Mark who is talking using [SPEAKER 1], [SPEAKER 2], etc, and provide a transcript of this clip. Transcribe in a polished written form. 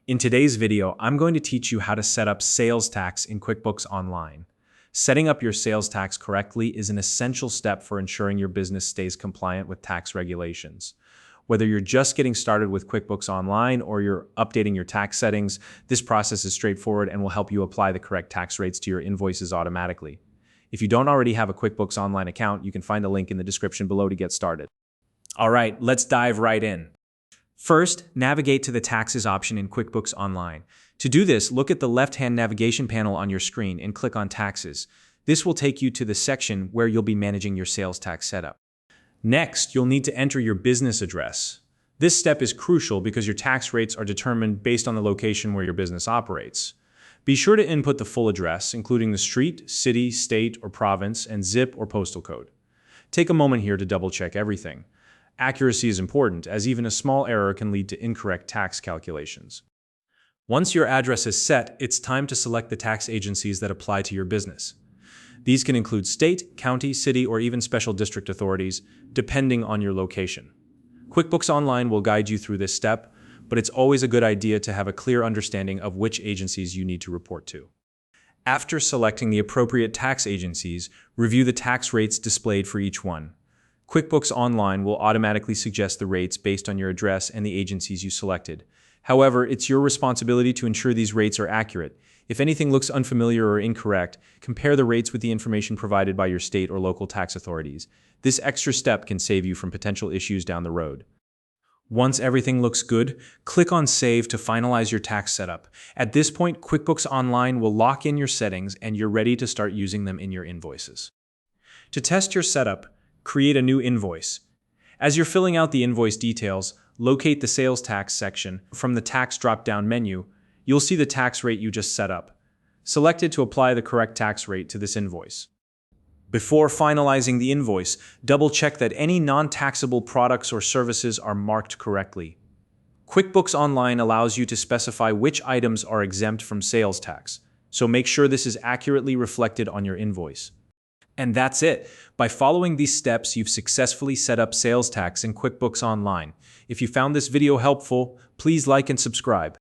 [SPEAKER 1] In today's video, I'm going to teach you how to set up sales tax in QuickBooks Online. Setting up your sales tax correctly is an essential step for ensuring your business stays compliant with tax regulations. Whether you're just getting started with QuickBooks Online or you're updating your tax settings, this process is straightforward and will help you apply the correct tax rates to your invoices automatically. If you don't already have a QuickBooks Online account, you can find a link in the description below to get started. All right, let's dive right in. First, navigate to the Taxes option in QuickBooks Online. To do this, look at the left-hand navigation panel on your screen and click on Taxes. This will take you to the section where you'll be managing your sales tax setup. Next, you'll need to enter your business address. This step is crucial because your tax rates are determined based on the location where your business operates. Be sure to input the full address, including the street, city, state, or province, and zip or postal code. Take a moment here to double-check everything. Accuracy is important, as even a small error can lead to incorrect tax calculations. Once your address is set, it's time to select the tax agencies that apply to your business. These can include state, county, city, or even special district authorities, depending on your location. QuickBooks Online will guide you through this step, but it's always a good idea to have a clear understanding of which agencies you need to report to. After selecting the appropriate tax agencies, review the tax rates displayed for each one. QuickBooks Online will automatically suggest the rates based on your address and the agencies you selected. However, it's your responsibility to ensure these rates are accurate. If anything looks unfamiliar or incorrect, compare the rates with the information provided by your state or local tax authorities. This extra step can save you from potential issues down the road. Once everything looks good, click on Save to finalize your tax setup. At this point, QuickBooks Online will lock in your settings and you're ready to start using them in your invoices. To test your setup, create a new invoice. As you're filling out the invoice details, locate the sales tax section. From the tax drop-down menu, you'll see the tax rate you just set up. Select it to apply the correct tax rate to this invoice. Before finalizing the invoice, double-check that any non-taxable products or services are marked correctly. QuickBooks Online allows you to specify which items are exempt from sales tax, so make sure this is accurately reflected on your invoice. And that's it. By following these steps, you've successfully set up sales tax in QuickBooks Online. If you found this video helpful, please like and subscribe.